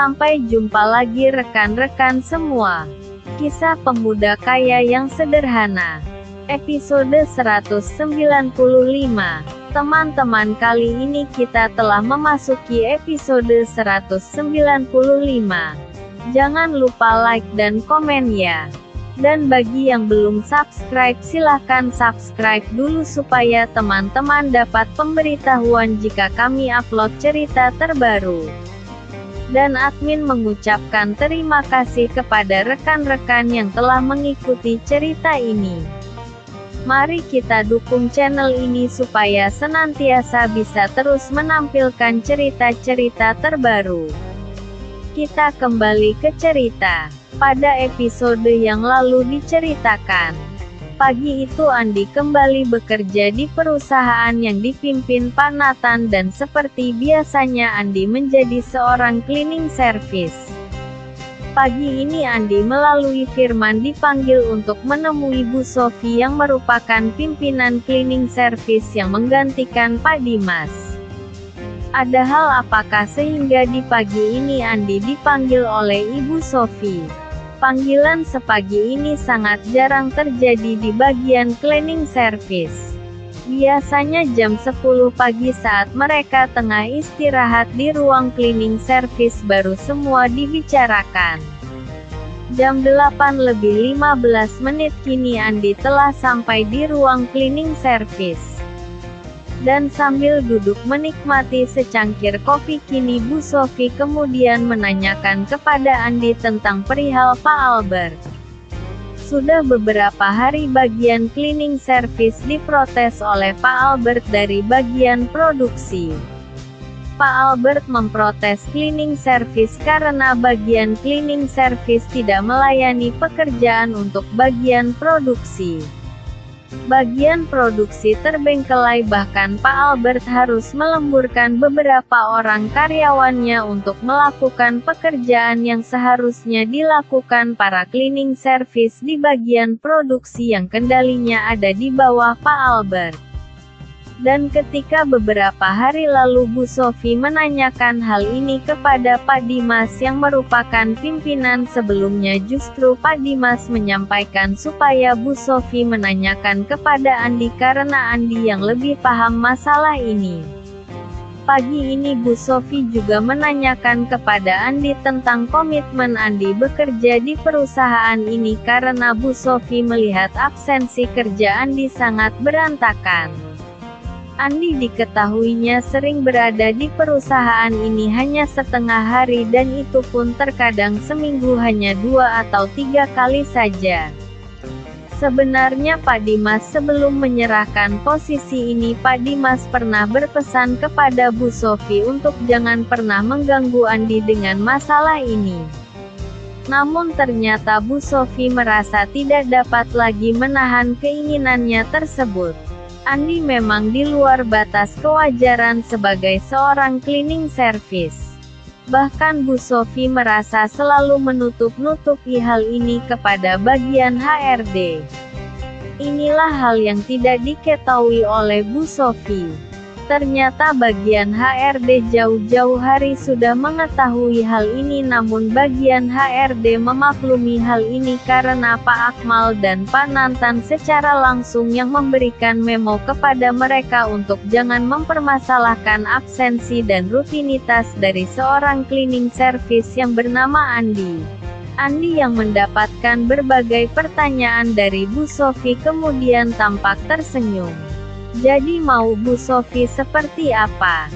Sampai jumpa lagi rekan-rekan semua. Kisah pemuda kaya yang sederhana. Episode 195. Teman-teman, kali ini kita telah memasuki episode 195. Jangan lupa like dan komen ya. Dan bagi yang belum subscribe, silahkan subscribe dulu supaya teman-teman dapat pemberitahuan jika kami upload cerita terbaru. Dan admin mengucapkan terima kasih kepada rekan-rekan yang telah mengikuti cerita ini. Mari kita dukung channel ini supaya senantiasa bisa terus menampilkan cerita-cerita terbaru. Kita kembali ke cerita. Pada episode yang lalu diceritakan, pagi itu Andi kembali bekerja di perusahaan yang dipimpin Pak Nathan dan seperti biasanya Andi menjadi seorang cleaning service. Pagi ini Andi melalui Firman dipanggil untuk menemui Bu Sofi yang merupakan pimpinan cleaning service yang menggantikan Pak Dimas. Ada hal apakah sehingga di pagi ini Andi dipanggil oleh Ibu Sofi? Panggilan sepagi ini sangat jarang terjadi di bagian cleaning service. Biasanya jam 10 pagi saat mereka tengah istirahat di ruang cleaning service baru semua dibicarakan. Jam 8:15 kini Andi telah sampai di ruang cleaning service. Dan sambil duduk menikmati secangkir kopi kini Bu Sofi kemudian menanyakan kepada Andi tentang perihal Pak Albert. Sudah beberapa hari bagian cleaning service diprotes oleh Pak Albert dari bagian produksi. Pak Albert memprotes cleaning service karena bagian cleaning service tidak melayani pekerjaan untuk bagian produksi. Bagian produksi terbengkelai, bahkan Pak Albert harus melemburkan beberapa orang karyawannya untuk melakukan pekerjaan yang seharusnya dilakukan para cleaning service di bagian produksi yang kendalinya ada di bawah Pak Albert. Dan ketika beberapa hari lalu Bu Sofi menanyakan hal ini kepada Pak Dimas yang merupakan pimpinan sebelumnya, justru Pak Dimas menyampaikan supaya Bu Sofi menanyakan kepada Andi karena Andi yang lebih paham masalah ini. Pagi ini Bu Sofi juga menanyakan kepada Andi tentang komitmen Andi bekerja di perusahaan ini karena Bu Sofi melihat absensi kerja Andi sangat berantakan. Andi diketahuinya sering berada di perusahaan ini hanya setengah hari dan itu pun terkadang seminggu hanya 2 atau 3 kali saja. Sebenarnya Pak Dimas sebelum menyerahkan posisi ini, Pak Dimas pernah berpesan kepada Bu Sofi untuk jangan pernah mengganggu Andi dengan masalah ini. Namun ternyata Bu Sofi merasa tidak dapat lagi menahan keinginannya tersebut. Andi memang di luar batas kewajaran sebagai seorang cleaning service. Bahkan Bu Sofi merasa selalu menutup-nutupi hal ini kepada bagian HRD. Inilah hal yang tidak diketahui oleh Bu Sofi. Ternyata bagian HRD jauh-jauh hari sudah mengetahui hal ini, namun bagian HRD memaklumi hal ini karena Pak Akmal dan Pak Nathan secara langsung yang memberikan memo kepada mereka untuk jangan mempermasalahkan absensi dan rutinitas dari seorang cleaning service yang bernama Andi. Andi yang mendapatkan berbagai pertanyaan dari Bu Sofi kemudian tampak tersenyum. Jadi mau Bu Sofi seperti apa?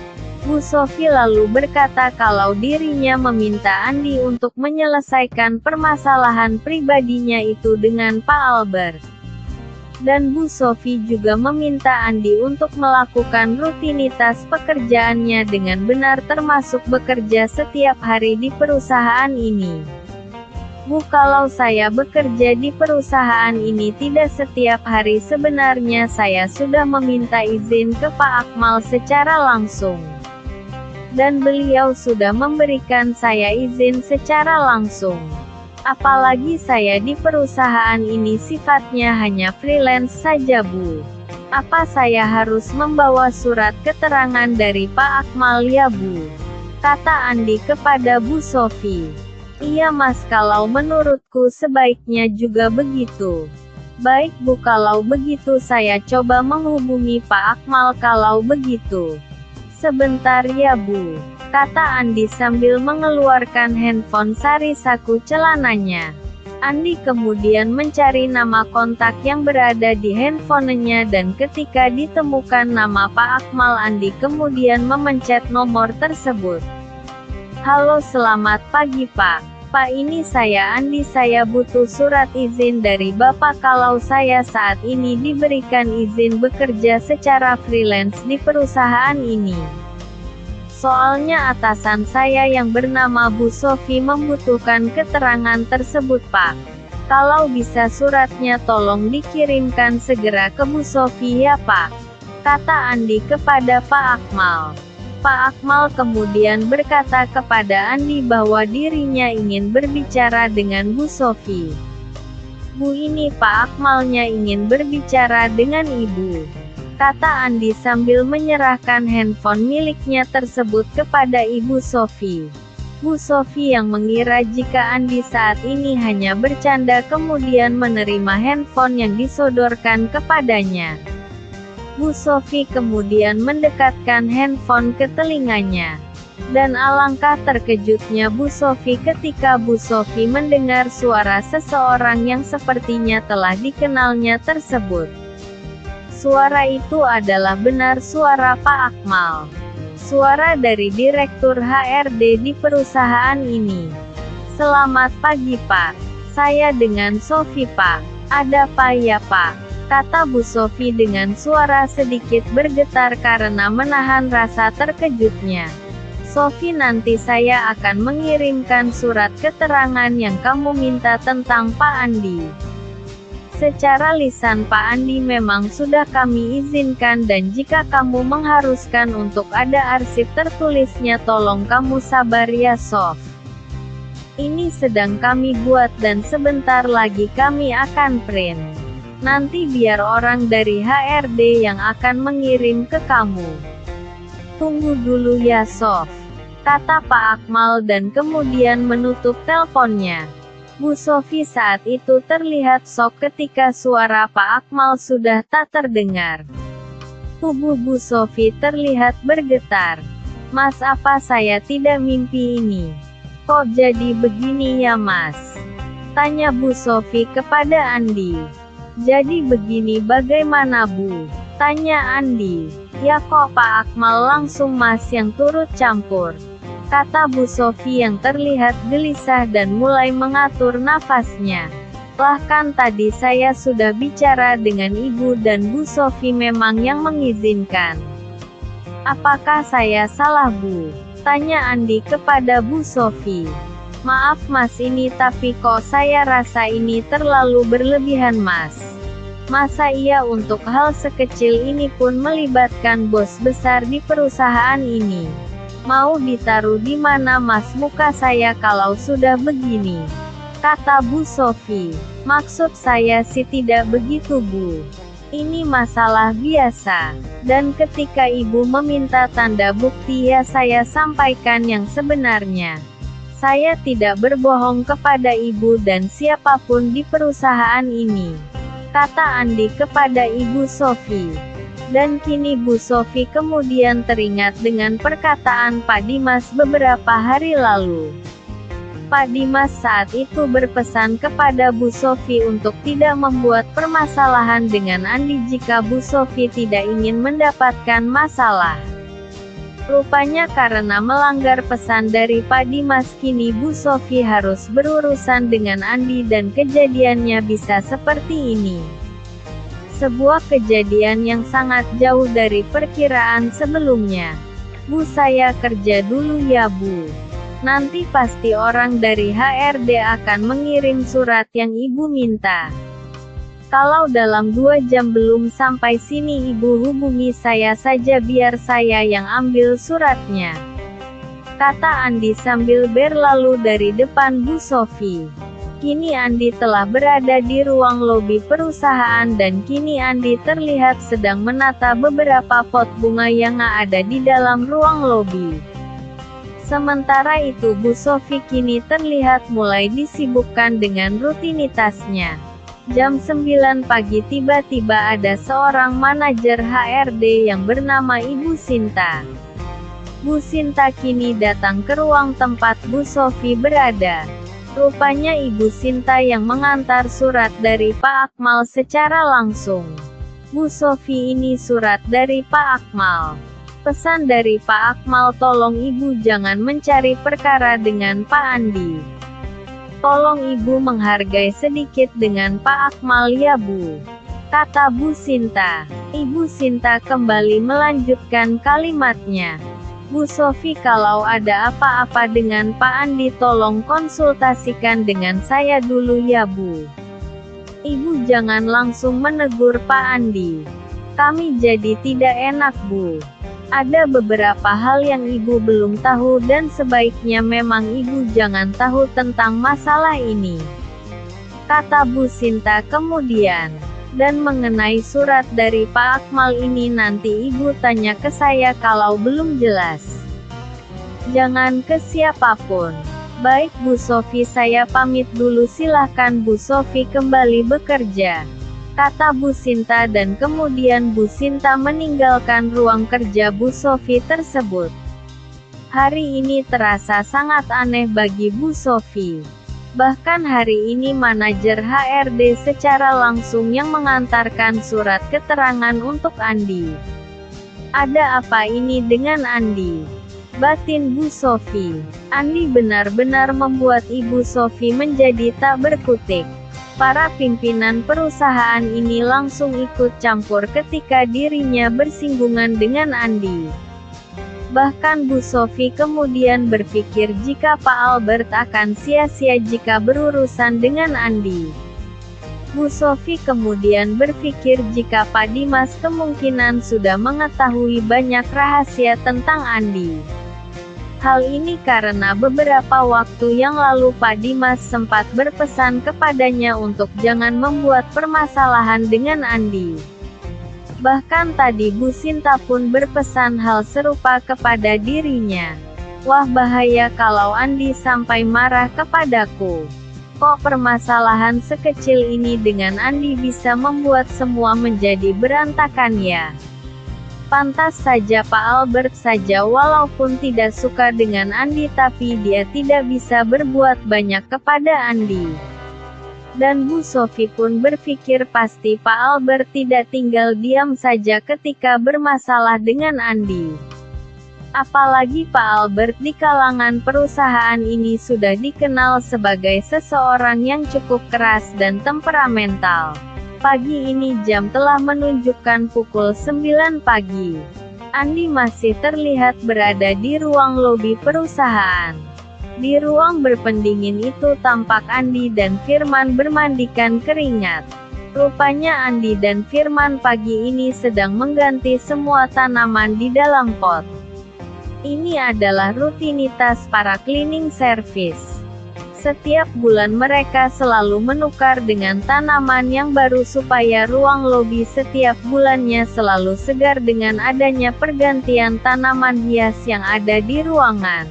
Bu Sofi lalu berkata kalau dirinya meminta Andi untuk menyelesaikan permasalahan pribadinya itu dengan Pak Albert. Dan Bu Sofi juga meminta Andi untuk melakukan rutinitas pekerjaannya dengan benar termasuk bekerja setiap hari di perusahaan ini. Bu, kalau saya bekerja di perusahaan ini tidak setiap hari, sebenarnya saya sudah meminta izin ke Pak Akmal secara langsung. Dan beliau sudah memberikan saya izin secara langsung. Apalagi saya di perusahaan ini sifatnya hanya freelance saja Bu. Apa saya harus membawa surat keterangan dari Pak Akmal ya Bu? kata Andi kepada Bu Sofi. Iya Mas, kalau menurutku sebaiknya juga begitu. Baik Bu, kalau begitu saya coba menghubungi Pak Akmal kalau begitu. Sebentar ya Bu, kata Andi sambil mengeluarkan handphone sari saku celananya. Andi kemudian mencari nama kontak yang berada di handphonenya dan ketika ditemukan nama Pak Akmal, Andi kemudian memencet nomor tersebut. Halo, selamat pagi Pak. Pak, ini saya Andi, saya butuh surat izin dari Bapak kalau saya saat ini diberikan izin bekerja secara freelance di perusahaan ini. Soalnya atasan saya yang bernama Bu Sofi membutuhkan keterangan tersebut Pak. Kalau bisa suratnya tolong dikirimkan segera ke Bu Sofi ya Pak, kata Andi kepada Pak Akmal. Pak Akmal kemudian berkata kepada Andi bahwa dirinya ingin berbicara dengan Bu Sofi. Bu, ini Pak Akmalnya ingin berbicara dengan Ibu, kata Andi sambil menyerahkan handphone miliknya tersebut kepada Ibu Sofi. Bu Sofi yang mengira jika Andi saat ini hanya bercanda kemudian menerima handphone yang disodorkan kepadanya. Bu Sofi kemudian mendekatkan handphone ke telinganya. Dan alangkah terkejutnya Bu Sofi ketika Bu Sofi mendengar suara seseorang yang sepertinya telah dikenalnya tersebut. Suara itu adalah benar suara Pak Akmal. Suara dari Direktur HRD di perusahaan ini. Selamat pagi Pak. Saya dengan Sofi Pak. Ada apa ya Pak? Kata Bu Sofi dengan suara sedikit bergetar karena menahan rasa terkejutnya. Sofi, nanti saya akan mengirimkan surat keterangan yang kamu minta tentang Pak Andi. Secara lisan Pak Andi memang sudah kami izinkan dan jika kamu mengharuskan untuk ada arsip tertulisnya tolong kamu sabar ya Sof. Ini sedang kami buat dan sebentar lagi kami akan print. Nanti biar orang dari HRD yang akan mengirim ke kamu. Tunggu dulu ya Sof, kata Pak Akmal dan kemudian menutup teleponnya. Bu Sofi saat itu terlihat shock ketika suara Pak Akmal sudah tak terdengar. Tubuh Bu Sofi terlihat bergetar. Mas, apa saya tidak mimpi ini? Kok jadi begini ya Mas? Tanya Bu Sofi kepada Andi. Jadi begini bagaimana Bu? Tanya Andi. Ya kok Pak Akmal langsung Mas yang turut campur, kata Bu Sofi yang terlihat gelisah dan mulai mengatur nafasnya. Bahkan tadi saya sudah bicara dengan Ibu dan Bu Sofi memang yang mengizinkan. Apakah saya salah Bu? Tanya Andi kepada Bu Sofi. Maaf Mas, ini tapi kok saya rasa ini terlalu berlebihan Mas. Masa iya untuk hal sekecil ini pun melibatkan bos besar di perusahaan ini? Mau ditaruh di mana Mas muka saya kalau sudah begini? Kata Bu Sofi. Maksud saya sih tidak begitu Bu. Ini masalah biasa. Dan ketika Ibu meminta tanda bukti ya saya sampaikan yang sebenarnya. Saya tidak berbohong kepada Ibu dan siapapun di perusahaan ini, kata Andi kepada Ibu Sofi. Dan kini Bu Sofi kemudian teringat dengan perkataan Pak Dimas beberapa hari lalu. Pak Dimas saat itu berpesan kepada Bu Sofi untuk tidak membuat permasalahan dengan Andi jika Bu Sofi tidak ingin mendapatkan masalah. Rupanya karena melanggar pesan dari Pak Dimas kini Bu Sofi harus berurusan dengan Andi dan kejadiannya bisa seperti ini. Sebuah kejadian yang sangat jauh dari perkiraan sebelumnya. Bu, saya kerja dulu ya Bu. Nanti pasti orang dari HRD akan mengirim surat yang Ibu minta. Kalau dalam 2 jam belum sampai sini Ibu hubungi saya saja biar saya yang ambil suratnya, kata Andi sambil berlalu dari depan Bu Sofi. Kini Andi telah berada di ruang lobi perusahaan dan kini Andi terlihat sedang menata beberapa pot bunga yang ada di dalam ruang lobi. Sementara itu Bu Sofi kini terlihat mulai disibukkan dengan rutinitasnya. Jam 9 pagi tiba-tiba ada seorang manajer HRD yang bernama Ibu Sinta. Bu Sinta kini datang ke ruang tempat Bu Sofi berada. Rupanya Ibu Sinta yang mengantar surat dari Pak Akmal secara langsung. Bu Sofi, ini surat dari Pak Akmal. Pesan dari Pak Akmal, tolong Ibu jangan mencari perkara dengan Pak Andi. Tolong Ibu menghargai sedikit dengan Pak Akmal ya Bu, kata Bu Sinta. Ibu Sinta kembali melanjutkan kalimatnya. Bu Sofi, kalau ada apa-apa dengan Pak Andi tolong konsultasikan dengan saya dulu ya Bu. Ibu jangan langsung menegur Pak Andi. Kami jadi tidak enak Bu. Ada beberapa hal yang Ibu belum tahu dan sebaiknya memang Ibu jangan tahu tentang masalah ini, kata Bu Sinta kemudian. Dan mengenai surat dari Pak Akmal ini nanti Ibu tanya ke saya kalau belum jelas. Jangan ke siapapun. Baik Bu Sofi, saya pamit dulu, silahkan Bu Sofi kembali bekerja, kata Bu Sinta, dan kemudian Bu Sinta meninggalkan ruang kerja Bu Sofi tersebut. Hari ini terasa sangat aneh bagi Bu Sofi. Bahkan hari ini manajer HRD secara langsung yang mengantarkan surat keterangan untuk Andi. Ada apa ini dengan Andi? Batin Bu Sofi. Andi benar-benar membuat Ibu Sofi menjadi tak berkutik. Para pimpinan perusahaan ini langsung ikut campur ketika dirinya bersinggungan dengan Andi. Bahkan Bu Sofi kemudian berpikir jika Pak Albert akan sia-sia jika berurusan dengan Andi. Bu Sofi kemudian berpikir jika Pak Dimas kemungkinan sudah mengetahui banyak rahasia tentang Andi. Hal ini karena beberapa waktu yang lalu Pak Dimas sempat berpesan kepadanya untuk jangan membuat permasalahan dengan Andi. Bahkan tadi Bu Sinta pun berpesan hal serupa kepada dirinya. Wah, bahaya kalau Andi sampai marah kepadaku. Kok permasalahan sekecil ini dengan Andi bisa membuat semua menjadi berantakan ya? Pantas saja Pak Albert saja walaupun tidak suka dengan Andi tapi dia tidak bisa berbuat banyak kepada Andi. Dan Bu Sofi pun berpikir pasti Pak Albert tidak tinggal diam saja ketika bermasalah dengan Andi. Apalagi Pak Albert di kalangan perusahaan ini sudah dikenal sebagai seseorang yang cukup keras dan temperamental. Pagi ini jam telah menunjukkan pukul 9 pagi. Andi masih terlihat berada di ruang lobi perusahaan. Di ruang berpendingin itu tampak Andi dan Firman bermandikan keringat. Rupanya Andi dan Firman pagi ini sedang mengganti semua tanaman di dalam pot. Ini adalah rutinitas para cleaning service. Setiap bulan mereka selalu menukar dengan tanaman yang baru supaya ruang lobi setiap bulannya selalu segar dengan adanya pergantian tanaman hias yang ada di ruangan.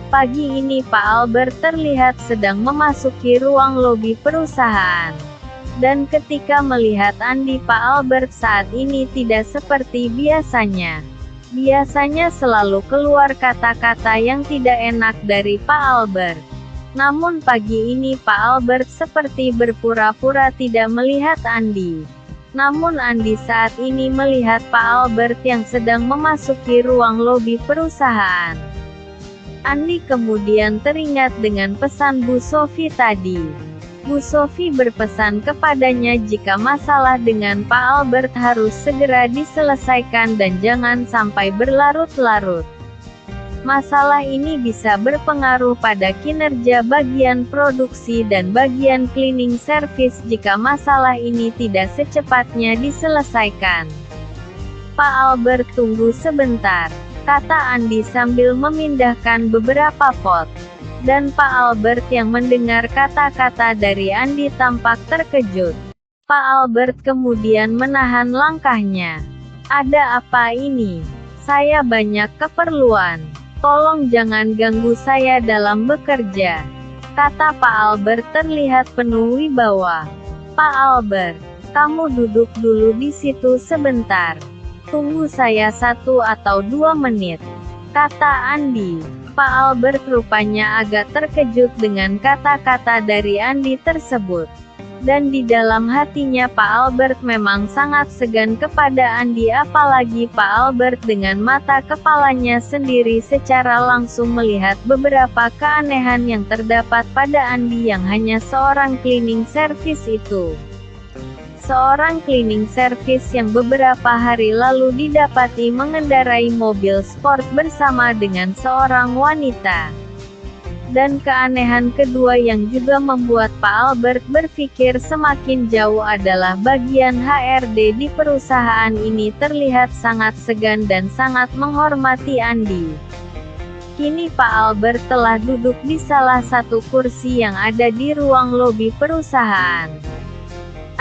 Pagi ini Pak Albert terlihat sedang memasuki ruang lobi perusahaan. Dan ketika melihat Andi, Pak Albert saat ini tidak seperti biasanya. Biasanya selalu keluar kata-kata yang tidak enak dari Pak Albert. Namun pagi ini Pak Albert seperti berpura-pura tidak melihat Andi. Namun Andi saat ini melihat Pak Albert yang sedang memasuki ruang lobi perusahaan. Andi kemudian teringat dengan pesan Bu Sofi tadi. Bu Sofi berpesan kepadanya jika masalah dengan Pak Albert harus segera diselesaikan dan jangan sampai berlarut-larut. Masalah ini bisa berpengaruh pada kinerja bagian produksi dan bagian cleaning service jika masalah ini tidak secepatnya diselesaikan. Pak Albert, tunggu sebentar, kata Andi sambil memindahkan beberapa pot. Dan Pak Albert yang mendengar kata-kata dari Andi tampak terkejut. Pak Albert kemudian menahan langkahnya. Ada apa ini? Saya banyak keperluan. Tolong jangan ganggu saya dalam bekerja, kata Pak Albert terlihat penuh wibawa. Pak Albert, kamu duduk dulu di situ sebentar. Tunggu saya 1 atau 2 menit, kata Andi. Pak Albert rupanya agak terkejut dengan kata-kata dari Andi tersebut. Dan di dalam hatinya Pak Albert memang sangat segan kepada Andi, apalagi Pak Albert dengan mata kepalanya sendiri secara langsung melihat beberapa keanehan yang terdapat pada Andi yang hanya seorang cleaning service itu. Seorang cleaning service yang beberapa hari lalu didapati mengendarai mobil sport bersama dengan seorang wanita. Dan keanehan kedua yang juga membuat Pak Albert berpikir semakin jauh adalah bagian HRD di perusahaan ini terlihat sangat segan dan sangat menghormati Andi. Kini Pak Albert telah duduk di salah satu kursi yang ada di ruang lobi perusahaan.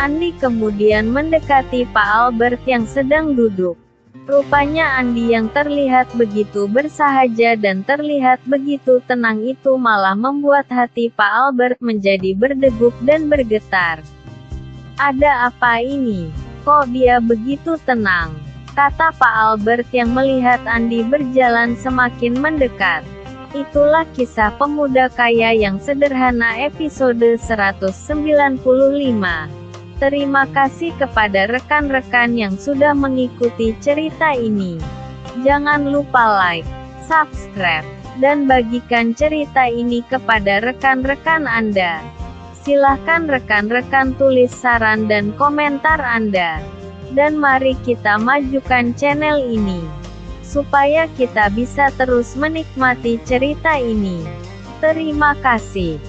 Andi kemudian mendekati Pak Albert yang sedang duduk. Rupanya Andi yang terlihat begitu bersahaja dan terlihat begitu tenang itu malah membuat hati Pak Albert menjadi berdegup dan bergetar. Ada apa ini? Kok dia begitu tenang? Kata Pak Albert yang melihat Andi berjalan semakin mendekat. Itulah kisah pemuda kaya yang sederhana episode 195. Terima kasih kepada rekan-rekan yang sudah mengikuti cerita ini. Jangan lupa like, subscribe, dan bagikan cerita ini kepada rekan-rekan Anda. Silahkan rekan-rekan tulis saran dan komentar Anda. Dan mari kita majukan channel ini, supaya kita bisa terus menikmati cerita ini. Terima kasih.